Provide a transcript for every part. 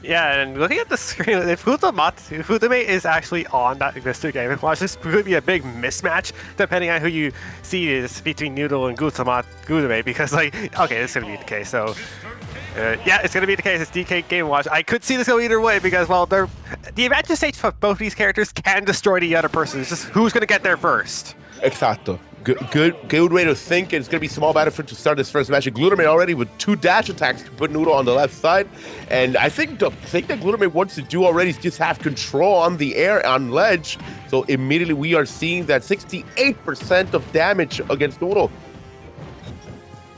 Yeah, and looking at the screen, if Glutamate is actually on that Mr. Game & Watch, this could be a big mismatch depending on who you see is between Noodle and Glutamate, because like, okay, this is gonna be the case. So, yeah, it's gonna be the case. It's DK Game & Watch. I could see this go either way because, well, the advantage stage for both these characters can destroy the other person. It's just who's gonna get there first. Exacto. Good way to think. It's going to be small battlefield to start this first match. And Glutamate already with 2 dash attacks to put Noodle on the left side. And I think the thing that Glutamate wants to do already is just have control on the air, on ledge. So immediately we are seeing that 68% of damage against Noodle.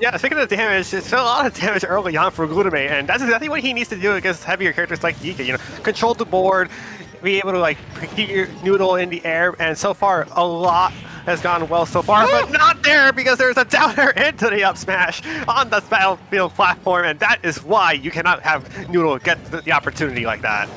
Yeah, speaking of damage, it's a lot of damage early on for Glutamate, and that's exactly what he needs to do against heavier characters like DK. You know, control the board, be able to like keep your Noodle in the air, and so far a lot has gone well so far, but not there because there's a downer into the up smash on the battlefield platform, and that is why you cannot have Noodle get the opportunity like that.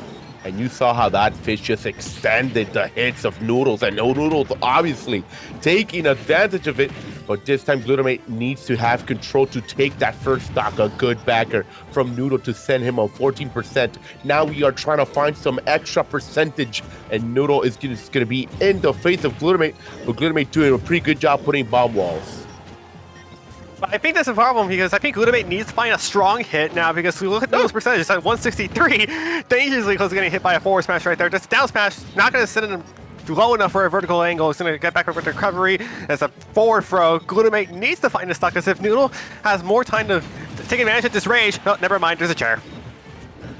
And you saw how that fish just extended the hits of Noodles, and Noodles obviously taking advantage of it. But this time Glutamate needs to have control to take that first stock, a good backer from Noodle to send him on 14%. Now we are trying to find some extra percentage, and Noodle is just going to be in the face of Glutamate, but Glutamate doing a pretty good job putting bomb walls. But I think that's a problem because I think Glutamate needs to find a strong hit now because we look at those percentages at 163, dangerously close to getting hit by a forward smash right there. Just down smash, not going to send him low enough for a vertical angle. It's going to get back over to recovery. As a forward throw, Glutamate needs to find a stock because if Noodle has more time to take advantage of this rage, oh, never mind, there's a chair.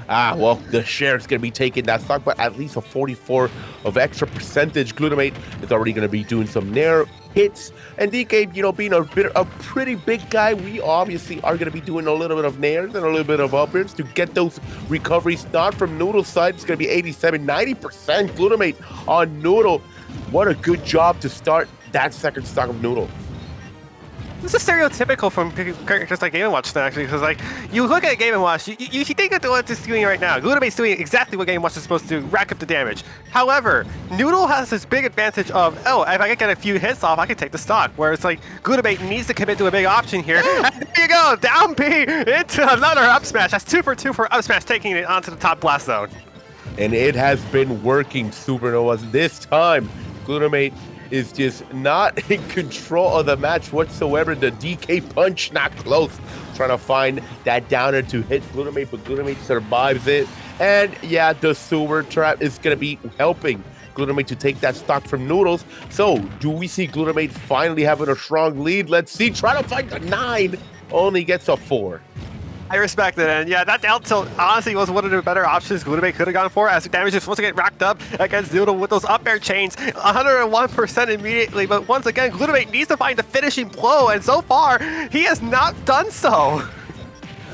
Well, the share is going to be taking that stock, but at least a 44 of extra percentage. Glutamate is already going to be doing some nair hits, and DK, you know, being a pretty big guy, we obviously are going to be doing a little bit of nairs and a little bit of uppers to get those recoveries. Not from Noodle's side, it's going to be 87-90% Glutamate on Noodle. What a good job to start that second stock of Noodle. This is stereotypical from characters like Game & Watch, actually, because like you look at Game & Watch, you think that what it's doing right now. Glutamate's doing exactly what Game & Watch is supposed to do, rack up the damage. However, Noodle has this big advantage of, oh, if I can get a few hits off, I can take the stock. Whereas like Glutamate needs to commit to a big option here. And there you go, down B into another up smash. That's 2 for 2 for up smash, taking it onto the top blast zone. And it has been working, Supernovas. This time, Glutamate is just not in control of the match whatsoever. The DK punch not close. Trying to find that downer to hit Glutamate, but Glutamate survives it. And yeah, the sewer trap is going to be helping Glutamate to take that stock from Noodles. So, do we see Glutamate finally having a strong lead? Let's see. Try to find the 9. Only gets a 4. I respect it, and yeah, that down tilt honestly was one of the better options Glutamate could have gone for, as the damage is once again racked up against Noodle with those up air chains, 101% immediately, but once again, Glutamate needs to find the finishing blow, and so far, he has not done so.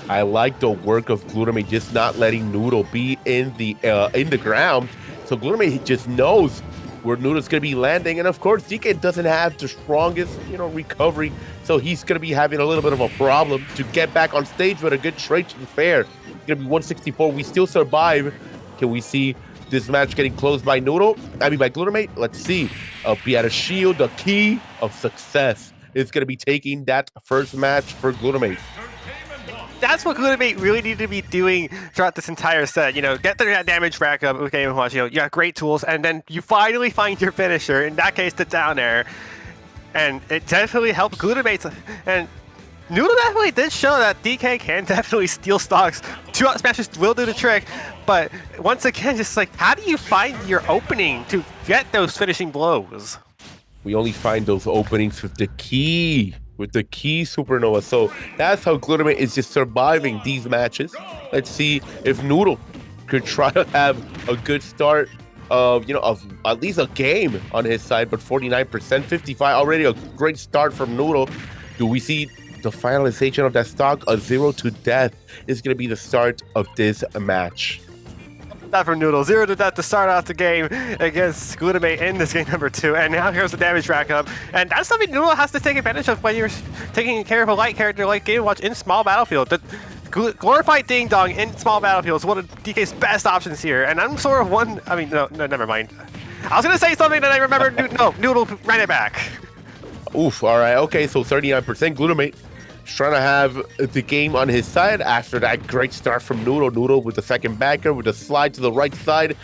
I like the work of Glutamate, just not letting Noodle be in the ground, so Glutamate just knows where Noodle's going to be landing, and of course, DK doesn't have the strongest, recovery, so he's going to be having a little bit of a problem to get back on stage with a good trade to the fair. It's going to be 164. We still survive. Can we see this match getting closed by Glutamate? Let's see. Be at a shield, the key of success is going to be taking that first match for Glutamate. That's what Glutamate really needed to be doing throughout this entire set. Get the damage rack up with Game & Watch. You got great tools, and then you finally find your finisher. In that case, the down air. And it definitely helped Glutamate. And Noodle definitely did show that DK can definitely steal stocks. 2 up smashes will do the trick. But once again, just like, how do you find your opening to get those finishing blows? We only find those openings with the key Supernova. So that's how Glutamate is just surviving these matches. Let's see if Noodle could try to have a good start of at least a game on his side, but 49%, 55, already a great start from Noodle. Do we see the finalization of that stock? A 0 to death is going to be the start of this match. That from Noodle, 0 to death to start out the game against Glutamate in this game number 2, and now here's the damage rack up, and that's something Noodle has to take advantage of when you're taking care of a light character like Game & Watch in small battlefield. The glorified Ding Dong in small battlefield is one of DK's best options here, and I'm sort of no, never mind. I was gonna say something that I remembered. No, Noodle ran it back. Oof, all right, okay, so 39% Glutamate He's trying to have the game on his side after that great start from Noodle. Noodle with the second backer with a slide to the right side.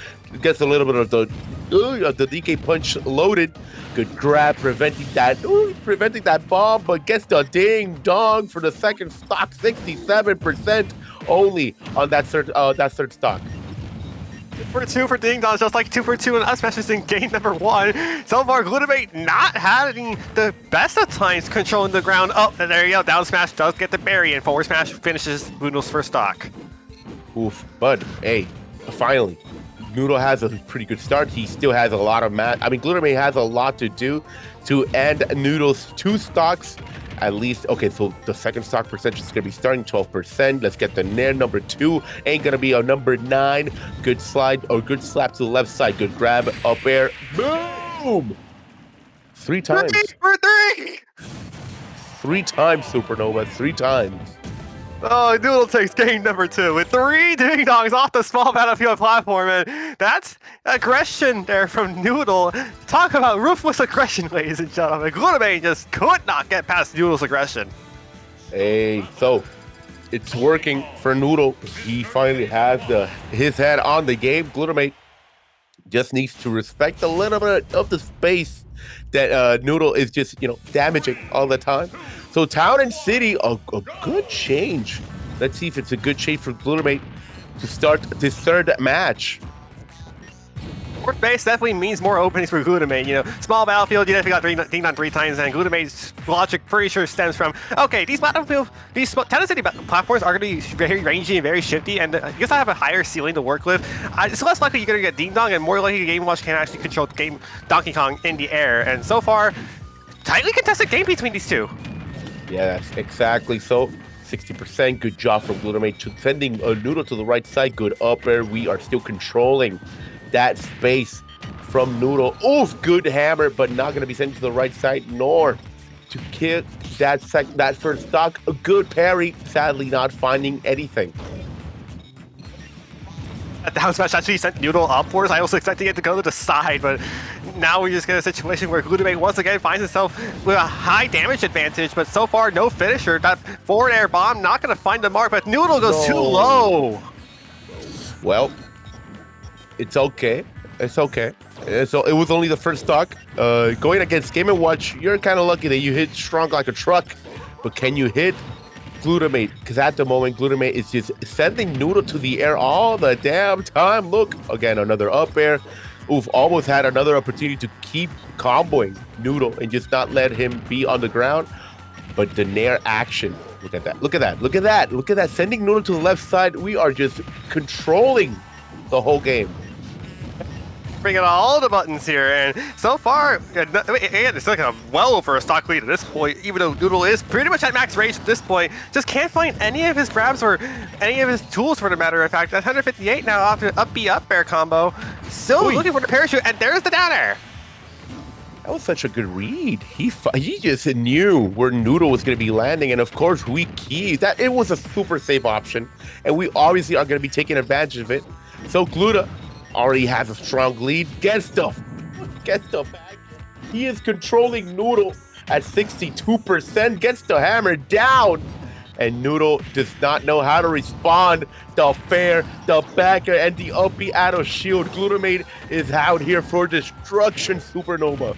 Gets a little bit of the DK punch loaded. Good grab, preventing that bomb, but gets the ding dong for the second stock, 67% only on that third stock. 2 for Ding Dong, just like 2 for 2 in us matches in game number 1. So far, Glutamate not having the best of times controlling the ground. Oh, and there you go. Down smash does get the berry, and forward smash finishes Noodle's first stock. Oof, but hey, finally, Noodle has a pretty good start. He still has a lot of Glutamate has a lot to do to end Noodle's 2 stocks. At least, okay, so the second stock percentage is going to be starting 12%. Let's get the Nair. Number 2 ain't going to be a number 9. Good slide or good slap to the left side. Good grab, up air. Boom! 3 times. 3 for 3! 3 times, Supernova. 3 times. Oh, Noodle takes game number 2 with 3 Ding Dongs off the small battlefield platform, and that's aggression there from Noodle. Talk about ruthless aggression, ladies and gentlemen. Glutamate just could not get past Noodle's aggression. Hey, so it's working for Noodle. He finally has his head on the game. Glutamate just needs to respect a little bit of the space that Noodle is just, damaging all the time. So Town and City, a good change. Let's see if it's a good change for Glutamate to start this third match. Fourth base definitely means more openings for Glutamate. Small battlefield, you definitely got Ding Dong 3 times, and Glutamate's logic pretty sure stems from, okay, these Town and City platforms are going to be very rangy and very shifty, and I guess I have a higher ceiling to work with. It's less likely you're going to get Ding Dong, and more likely Game & Watch can actually control Donkey Kong in the air. And so far, tightly contested game between these two. Yeah, that's exactly so. 60%. Good job from Glutamate. Sending a Noodle to the right side. Good up air. We are still controlling that space from Noodle. Oof, good hammer, but not going to be sent to the right side, nor to kill that first stock. A good parry. Sadly, not finding anything. That down smash actually sent Noodle upwards. I was expecting it to go to the side, but now we just get a situation where Glutamate once again finds himself with a high damage advantage, but so far no finisher. That forward air bomb not going to find the mark, but Noodle goes too low. Well, it's okay. It's okay. So it was only the first stock. Going against Game & Watch, you're kind of lucky that you hit strong like a truck, but can you hit Glutamate? Because at the moment, Glutamate is just sending Noodle to the air all the damn time. Look, again, another up air. Oof, almost had another opportunity to keep comboing Noodle and just not let him be on the ground. But the Nair action, look at that, look at that, look at that, look at that. Sending Noodle to the left side, we are just controlling the whole game. Bringing all the buttons here, and so far, it's like a well over a stock lead at this point, even though Noodle is pretty much at max range at this point. Just can't find any of his grabs or any of his tools, for the matter of fact. At 158 now after up B up air combo. Still looking for the parachute, and there's the down air. That was such a good read. He just knew where Noodle was going to be landing, and of course, we keyed. That it was a super safe option, and we obviously are going to be taking advantage of it. So Gluta already has a strong lead. Gets the back. He is controlling Noodle at 62%. Gets the hammer down. And Noodle does not know how to respond. The fair, the backer, and the up B out of shield. Glutamate is out here for destruction, Supernova.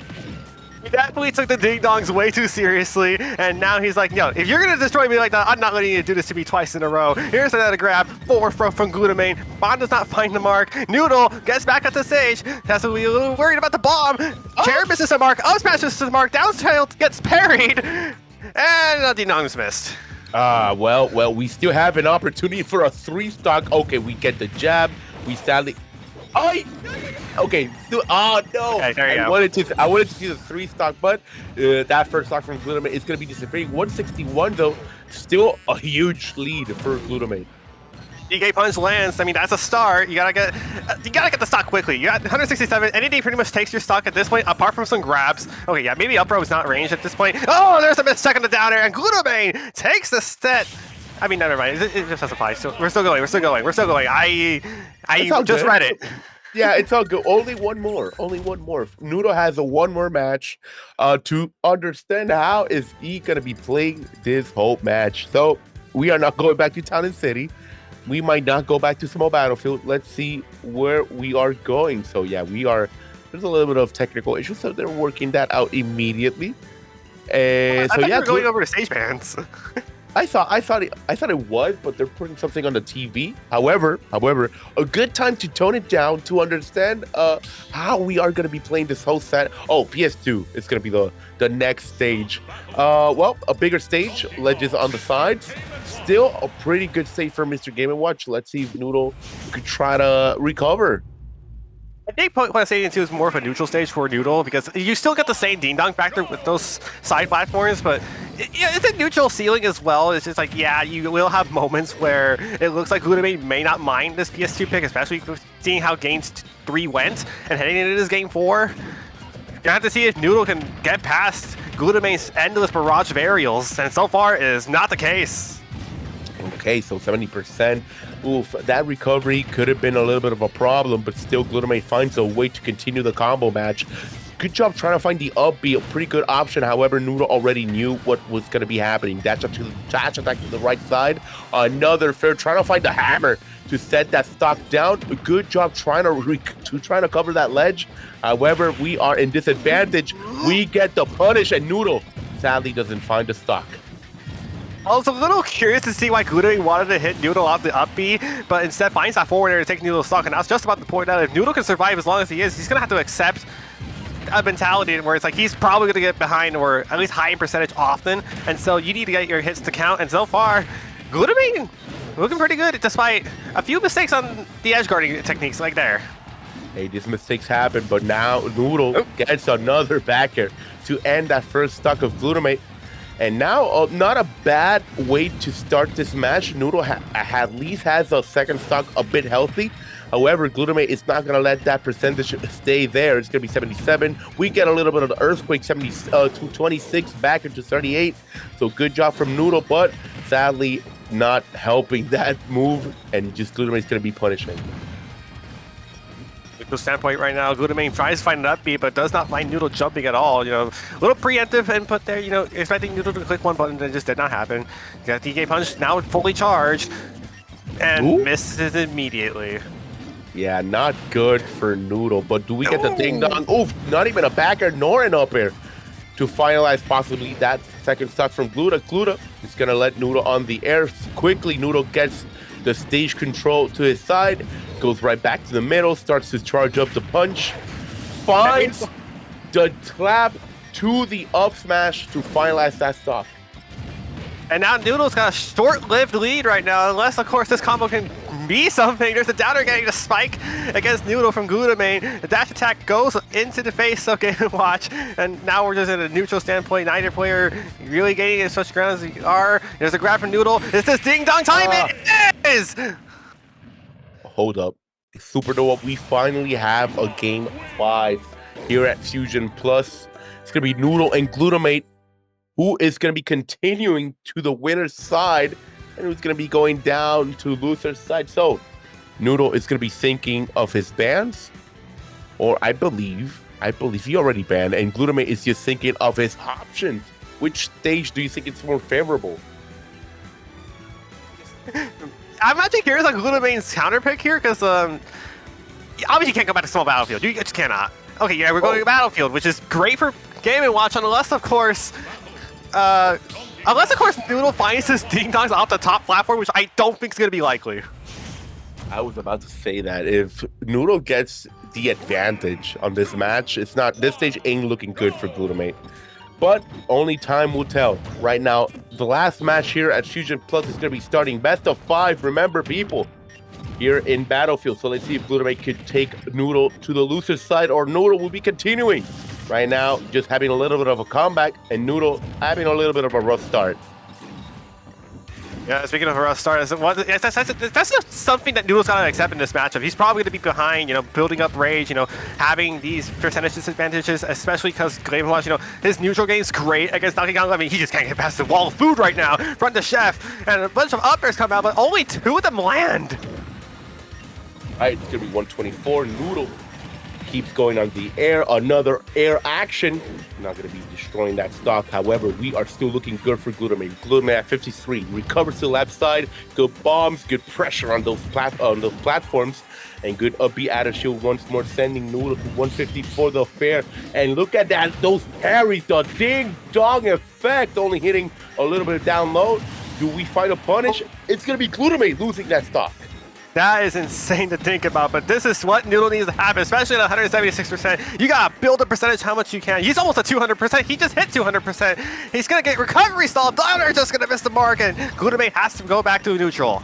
He definitely took the Ding Dongs way too seriously, and now he's like, yo, if you're going to destroy me like that, I'm not letting you do this to me twice in a row. Here's another grab, forward from Glutamate. Bomb does not find the mark. Noodle gets back at the stage, has to be a little worried about the bomb. Chair misses the mark, up smash misses the mark, down tilt gets parried, and Ding Dongs missed. Well, we still have an opportunity for a 3 stock. Okay, we get the jab. We sadly... Okay, so, no. Okay, there you I go. wanted to see the 3 stock, but that first stock from Glutamate is going to be disappearing. 161 though, still a huge lead for Glutamate. DK punch lands. I mean, that's a start. You gotta get the stock quickly. You got 167. NAD pretty much takes your stock at this point, apart from some grabs. Okay, yeah, maybe up row is not ranged at this point. Oh, there's a missed second to down air, and Glutamate takes the set. I mean, never mind. It just doesn't apply. So we're still going. I just read it. Yeah, it's all good. Only one more. Only one more. Noodle has a one more match to understand how is he going to be playing this whole match. So we are not going back to Town and City. We might not go back to Small Battlefield. Let's see where we are going. So yeah, we are. There's a little bit of technical issues, so they're working that out immediately. I So thought yeah, you were going over to stage bands. I thought it was, but they're putting something on the TV. However, a good time to tone it down to understand how we are going to be playing this whole set. Oh, PS2 is going to be the next stage. Well, a bigger stage, ledges on the sides. Still a pretty good stage for Mr. Game & Watch. Let's see if Noodle could try to recover. I think Point Stadium 2 is more of a neutral stage for Noodle because you still get the same ding-dong factor with those side platforms, but it's a neutral ceiling as well. It's just like, yeah, you will have moments where it looks like Glutamate may not mind this PS2 pick, especially seeing how Game 3 went and heading into this Game 4. You have to see if Noodle can get past Glutamate's endless barrage of aerials, and so far it is not the case. Okay, so 70%. Oof, that recovery could have been a little bit of a problem, but still Glutamate finds a way to continue the combo match. Good job trying to find the up B, a pretty good option. However, Noodle already knew what was going to be happening. Dash attack to the right side. Another fair, trying to find the hammer to set that stock down. A good job trying to cover that ledge. However, we are in disadvantage. We get the punish, and Noodle sadly doesn't find the stock. I was a little curious to see why Glutamate wanted to hit Noodle off the up B, but instead finds that forward air to take Noodle's stock. And I was just about to point out, if Noodle can survive as long as he is, he's going to have to accept a mentality where it's like he's probably going to get behind or at least high in percentage often. And so you need to get your hits to count. And so far, Glutamate looking pretty good despite a few mistakes on the edge guarding techniques like there. Hey, these mistakes happen, but now Noodle gets another back air to end that first stock of Glutamate. And now, not a bad way to start this match. Noodle at least has a second stock a bit healthy. However, Glutamate is not going to let that percentage stay there. It's going to be 77. We get a little bit of the Earthquake, to 26 back into 38. So good job from Noodle, but sadly not helping that move. And just Glutamate's going to be punishing. Standpoint right now, Glutamate tries to find an up B, but does not find Noodle jumping at all. You know, a little preemptive input there. You know, expecting Noodle to click one button, that just did not happen. You got DK Punch now fully charged and misses immediately. Yeah, not good for Noodle. But do we get the ding dong? Oof, not even a back air nor an up air to finalize possibly that second stock from Gluta. Gluta is gonna let Noodle on the air quickly. Noodle gets the stage control to his side, goes right back to the middle, starts to charge up the punch, finds the clap to the up smash to finalize that stock. And now Noodle's got a short-lived lead right now, unless, of course, this combo can be something. There's a downer getting the spike against Noodle from Glutamate. The dash attack goes into the face of Game & Watch, and now we're just in a neutral standpoint. Neither player really gaining as much ground as they are. There's a grab from Noodle. Is this ding-dong time? It is! Hold up. Supernova, we finally have a Game 5 here at Fusion Plus. It's going to be Noodle and Glutamate, who is going to be continuing to the winner's side and who's going to be going down to loser's side. So Noodle is going to be thinking of his bans, or I believe he already banned, and Glutamate is just thinking of his options. Which stage do you think it's more favorable? I'm actually curious on Glutamate's counter pick here, because obviously you can't go back to Small Battlefield. You just cannot. Okay, yeah, we're going to Battlefield, which is great for Game & Watch, unless of course Noodle finds his ding-dongs off the top platform, which I don't think is going to be likely. I was about to say that if Noodle gets the advantage on this match, this stage ain't looking good for Glutamate. But only time will tell. Right now, the last match here at Fusion Plus is going to be starting best of 5. Remember, people, here in Battlefield. So let's see if Glutamate could take Noodle to the loser's side, or Noodle will be continuing. Right now, just having a little bit of a comeback, and Noodle having a little bit of a rough start. Yeah, speaking of a rough start, that's not something that Noodle's got to accept in this matchup. He's probably going to be behind, you know, building up rage, you know, having these percentage disadvantages, especially because Game & Watch, you know, his neutral game's great against Donkey Kong. I mean, he just can't get past the wall of food right now from the chef, and a bunch of up airs come out, but only 2 of them land. right, it's going to be 124. Noodle keeps going on the air. Another air action. Not going to be destroying that stock. However, we are still looking good for Glutamate. Glutamate at 53. Recovers to the left side. Good bombs. Good pressure on those platforms. And good up B out of shield once more, sending Noodle to 154 the fair. And look at that, those parries, the ding-dong effect, only hitting a little bit down low. Do we find a punish? It's going to be Glutamate losing that stock. That is insane to think about, but this is what Noodle needs to happen, especially at 176%. You gotta build a percentage how much you can. He's almost at 200%. He just hit 200%. He's gonna get recovery stall. Downer just gonna miss the mark, and Glutamate has to go back to neutral.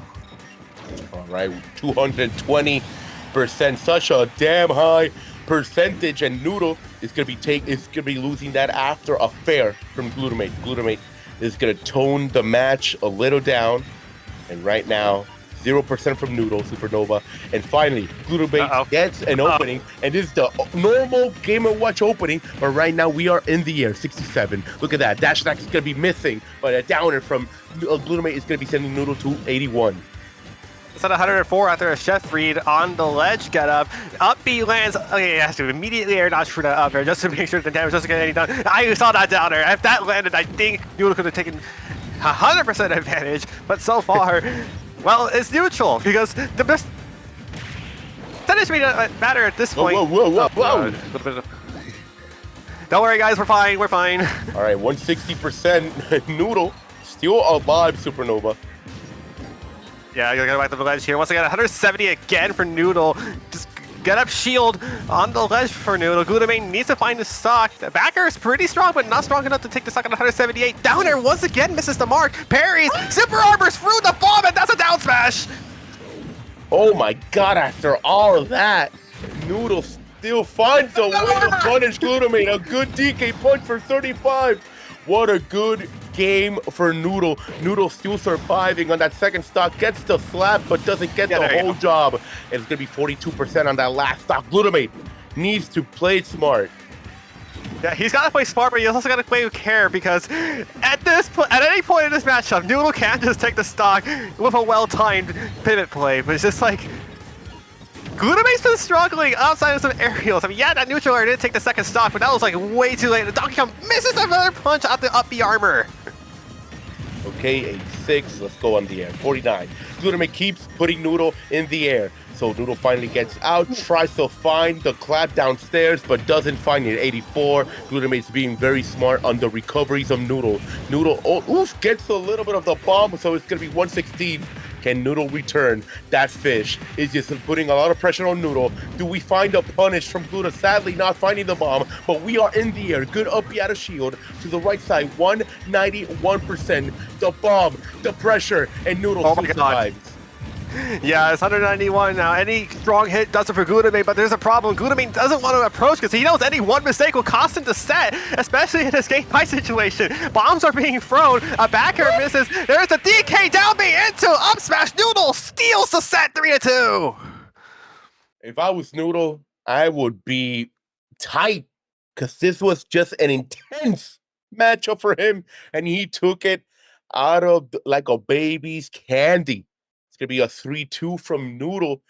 All right, 220%, such a damn high percentage, and Noodle is gonna be losing that after a fair from Glutamate. Glutamate is gonna tone the match a little down, and right now 0% from Noodle, Supernova. And finally, Glutamate gets an opening, and this is the normal Game & Watch opening, but right now we are in the air, 67. Look at that. Dash attack is going to be missing, but a downer from Glutamate is going to be sending Noodle to 81. It's at 104 after a chef read on the ledge get up. Up B lands. Okay, he has to immediately air dodge for that up air just to make sure the damage doesn't get any done. I saw that down there. If that landed, I think Noodle could have taken 100% advantage, but so far... Well, it's neutral because the best percentage may not matter at this point. Whoa. Don't worry, guys. We're fine. We're fine. All right, 160% Noodle still alive, Supernova. Yeah, you're gonna go back to the ledge here. Once again, 170 again for Noodle. Just get up shield on the ledge for Noodle. Glutamate needs to find the stock. The backer is pretty strong, but not strong enough to take the stock on 178. Downer once again misses the mark. Parries, super arbors through the bomb, and that's a down smash. Oh my god, after all of that, Noodle still finds a way to punish Glutamate. A good DK punch for 35. What a good game for Noodle. Noodle still surviving on that second stock, gets the slap, but doesn't get the whole job. And it's going to be 42% on that last stock. Glutamate needs to play smart. Yeah, he's got to play smart, but he's also got to play with care because at any point in this matchup, Noodle can't just take the stock with a well-timed pivot play. But it's just like, Glutamate's been struggling outside of some aerials. I mean, yeah, that neutral air did take the second stock, but that was like way too late. The Donkey Kong misses another punch out the up B armor. Okay, 86. Let's go on the air. 49. Glutamate keeps putting Noodle in the air. So Noodle finally gets out, tries to find the clap downstairs, but doesn't find it. 84. Glutamate's being very smart on the recoveries of Noodle. Noodle gets a little bit of the bomb, so it's going to be 116. Can Noodle return? That fish is just putting a lot of pressure on Noodle. Do we find a punish from Gluta? Sadly, not finding the bomb, but we are in the air. Good up out of shield to the right side. 191%. The bomb, the pressure, and Noodle still survives. Yeah, it's 191 now. Any strong hit does it for Glutamate, but there's a problem. Glutamate doesn't want to approach because he knows any one mistake will cost him the set, especially in this game fight situation. Bombs are being thrown. A backer misses. There's a DK down B into up smash. Noodle steals the set 3-2. If I was Noodle, I would be tight because this was just an intense matchup for him, and he took it out of like a baby's candy. Going to be a 3-2 from Noodle.